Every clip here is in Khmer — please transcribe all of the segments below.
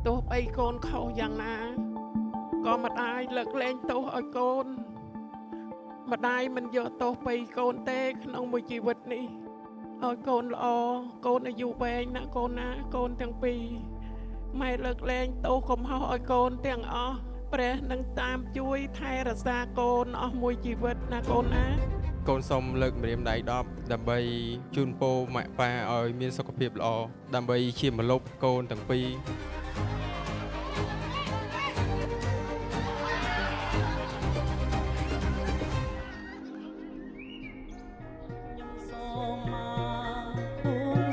ទោះបីកូនខុសយ៉ាងណាក៏ម្ដាយលើកលែងទោសឲ្យកូនម្ដាយមិនយកទោសពីកូនទេក្នុងមួយជីវិតនេះឲ្យកូនល្អកូនអាយុវែងណាកូនណាកូនទាំងពីរម៉ែលើកលែងទោសកំហុសឲ្យកូនទាំងអស់ព្រះនឹងតាមជួយថែរក្សាកូនអស់មួយជីវិតណាកូនណាកូនសូមលើកម្រាមដៃ10ដើម្បីជូនពរម៉ាក់ប៉ាឲ្យមានសុខភាពល្អដើម្បីជាម្លប់កូនទាំងពីរ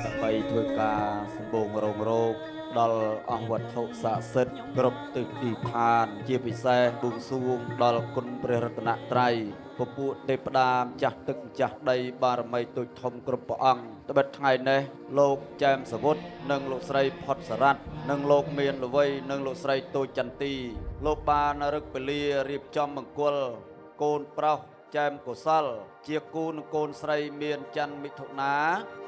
ដើម្បីធ្វើការសម្បូររោគដល់អស់វត្ថុស័ក្តិសិទ្ធិគ្រប់ទិសទីឋានជាពិសេសបួងសួងដល់គុណព្រះរតនត្រ័យពពួកទេព្តាម្ចាស់ទឹកម្ចាស់ដីបារមីទូចធំគ្រប់ព្រះអង្គត្បិតថ្ងៃនេះលោកចែមសវុតនិងលោកស្រីផុតសរ៉ាត់និងលោកមានល្វីនិងលោកស្រីតូចចន្ទីលោកបានរឹកពលីរៀបចំមង្គលកូនប្រុសចែមកុសលជាគូនឹងកូនស្រីមានច័ន្ទមិថុនា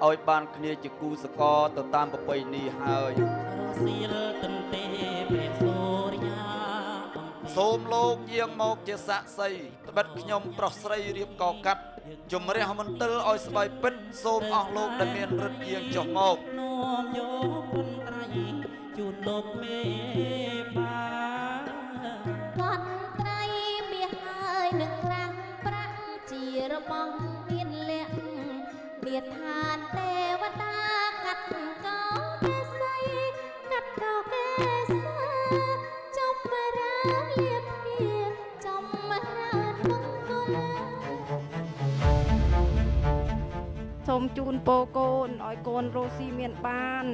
ឲ្យបានគ្នាជាគូសកលទៅតាមប្រពៃណីហើយរសៀលទន្ទេព្រះសូរិយាសូមលោកយាងមកជាសាក្សីត្បិតខ្ញុំប្រុសស្រីរៀបកកាត់ជំរះមន្ទិលឲ្យស្បៃពិតសូមអស់លោកដែលមានរិទ្ធយាងចុះមកនាំយកគុណត្រៃជូនលោកមេបាគាត់ត្រៃមាសហើយនឹងក្រាំងប្រាក់ជារបស់មានលក្ខមានឋានទេវតាកាត់កោកេសីកាត់កោកេសាចំរានលៀបភាចំរានមង្គលសូមជូនពរកូនឲ្យកូនរស់ស៊ីមានបាន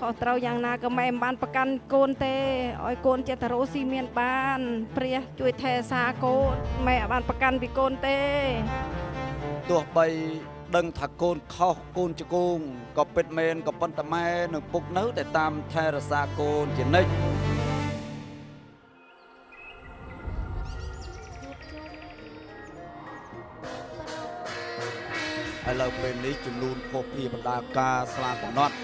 ខុសត្រូវយ៉ាងណាក៏ម៉ែមិនបានប្រកាន់កូនទេឲ្យកូនចិត្តរស់ស៊ីមានបានព្រះជួយថែសារកូនម៉ែអត់បានប្រកាន់ពីកូនទេទោះបីដឹងថាកូនខុសកូនជគងក៏ពិតមែនក៏ប៉ុន្តែម៉ែនឹងពុកនៅតែតាមថែរក្សាកូនជានិច្ចឥឡូវពេលនេះចំនួនភពភាបណ្ដាការស្លាកំណត់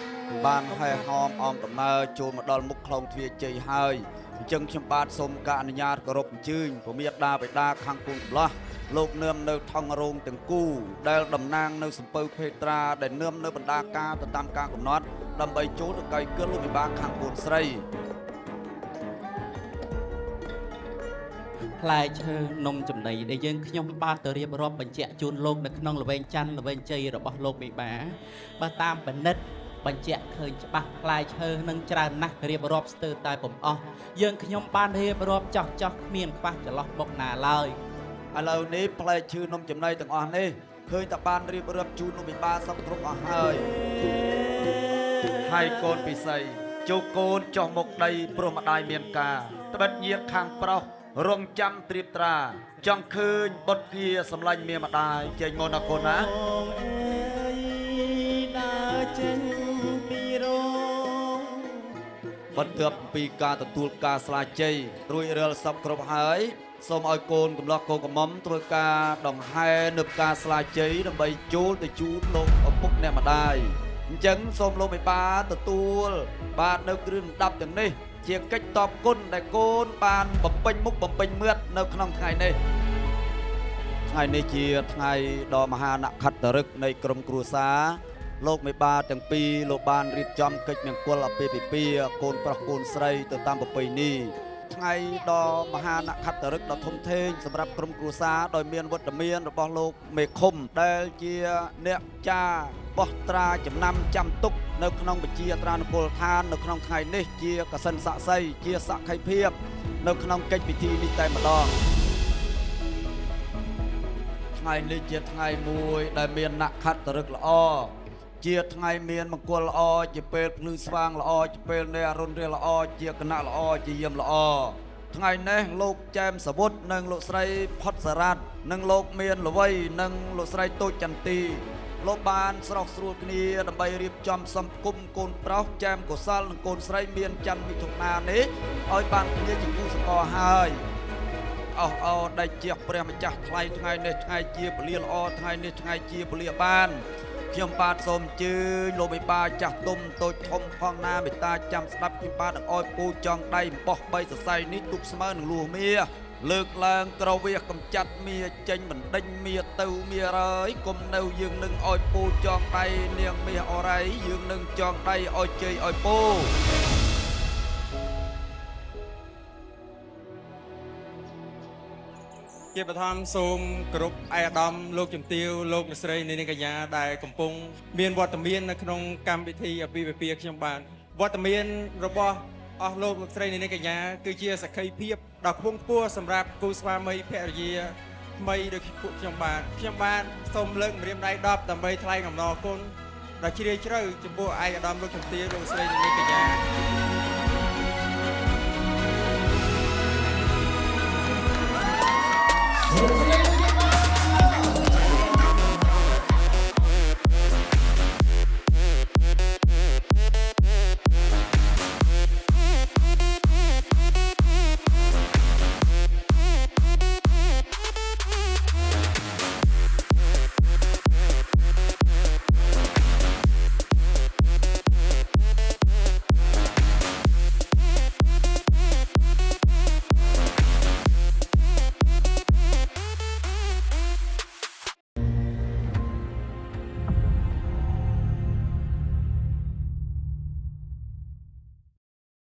បានហែហោមអមដំណើរចូលមកដល់មុខខ្លងទ្វារជ័យហើយអញ្ចឹងខ្ញុំបាទសូមការអនុញ្ញាតគោរពអញ្ជើញព្រះមេដាបិតាខាងកូនកម្លោះលោកនាមនៅថងរោងទាំងគូដែលតំណាងនៅសំពៅភេត្រាដែលនាមនៅបណ្ដាការទៅតាមការកំណត់ដើម្បីចូលទៅកៃគិលលោកវិបាកខាងកូនស្រីផ្លែឈើនំចំណីដែលយើងខ្ញុំបានទៅរៀបរាប់បញ្ជាក់ជូនលោកនៅក្នុងល្វែងច័ន្ទល្វែងជ័យរបស់លោកមេបាបើតាមពិនិត្យបញ្ជាក់ឃើញច្បាស់ផ្លែឈើនឹងច្រើនណាស់រៀបរាប់ស្ទើរតែពុំអស់យើងខ្ញុំបានរៀបរាប់ចោះគ្មានខ្វះចន្លោះមុខណាឡើយឥឡូវនេះផ្លែឈើនំចំណីទាំងអស់នេះឃើញតែបានរៀបរាប់ជូនលោកវិបាសពគ្រប់អស់ហើយកូនពិសីជោគកូនចុះមុខដីព្រោះម្ដាយមានការត្បិតញាតិខាងប្រុសរងចាំត្រៀបត្រាចង់ឃើញបុត្រគាសម្លាញ់មានម្ដាយចេញមកណាកូនណាដើរចេញពីរោងបន្ទាប់ពីការទទួលការស្លាជ័យរួចរាល់សពគ្រប់ហើយសូមឲ្យកូនកំឡោះកូនកំមុំធ្វើការដង្ហែនៅផ្កាស្លាជ័យដើម្បីចូលទៅជូនលោកឪពុកអ្នកម្ដាយអញ្ចឹងសូមលោកមេបាទទួលបាននៅគ្រឿងដាប់ទាំងនេះជាកិច្ចតបគុណដែលកូនបានបំពេញមុខបំពេញមឿតនៅក្នុងថ្ងៃនេះជាថ្ងៃដ៏មហានក្ខត្តឫក្សនៃក្រុមគ្រួសារលោកមេបាទាំងពីរលោកបានរៀបចំកិច្ចមង្គលអាពាហ៍ពិពាហ៍កូនប្រុសកូនស្រីទៅតាមប្រពៃណីថ្ងៃដ៏មហានក្ខត្តឫក្សដ៏ធំធេងសម្រាប់ក្រុមគ្រួសារដោយមានវត្តមានរបស់លោកមេឃុំដែលជាអ្នកចាបោះត្រាចំណាំចាំទុកនៅក្នុងវិជាត្រានុពលឋាននៅក្នុងថ្ងៃនេះជាកសិនស័ក្តិសិទ្ធិជាសក្ខីភាពនៅក្នុងកិច្ចពិធីនេះតែម្ដងថ្ងៃនេះជាថ្ងៃមួយដែលមាននក្ខត្តឫក្សល្អជាថ្ងៃមានមង្គលល្អជាពេលភ្លឺស្វាងល្អជាពេលនៃអរុណរាល្អជាគណៈល្អជាយាមល្អថ្ងៃនេះលោកចែមសវុតនិងលោកស្រីផុតសារ៉ាត់និងលោកមានល្វីនិងលោកស្រីតូចចន្ទីលោកបានស្រោះស្រួលគ្នាដើម្បីរៀបចំសម្គុំកូនប្រុសចែមកុសលនិងកូនស្រីមានច័ន្ទមិថុនានេះឲ្យបានគ្នាជាគូសកលហើយអោដៃជាព្រះម្ចាស់ថ្លៃថ្ងៃនេះថ្ងៃជាពលាល្អថ្ងៃនេះថ្ងៃជាពលាបាន ខ្ញុំបាទសូមអញ្ជើញលោកមេបាចាស់ទុំតូចធំផងណាមេត្តាចាំស្ដាប់ខ្ញុំបាទនឹងអោយពូចង់ដៃអំបោះ3សរសៃនេះទុកស្មើនឹងលួមៀលើកឡើងក្រវះកំចាត់មៀចេញបណ្ដេញមៀទៅមៀរើយគុំនៅយើងនឹងអោយពូចង់ដៃនាងមាសអរ៉ៃយើងនឹងចង់ដៃអោយជ័យអោយពូជាបឋមសូមគោរពឯកឧត្តមលោកជំទាវលោកអ្នកស្រីនាងកញ្ញាដែលកំពុងមានវត្តមាននៅក្នុងកម្មវិធីអាពាហ៍ពិពាហ៍ខ្ញុំបាទវត្តមានរបស់អស់លោកស្រីនាងកញ្ញាគឺជាសក្ខីភាពដ៏ខ្ពង់ខ្ពស់សម្រាប់គូស្វាមីភរិយាថ្មីដូចពួកខ្ញុំបាទសូមលើកម្រាមដៃ10ដើម្បីថ្លែងអំណរគុណដ៏ជ្រាលជ្រៅចំពោះឯកឧត្តមលោកជំទាវលោកស្រីនាងកញ្ញា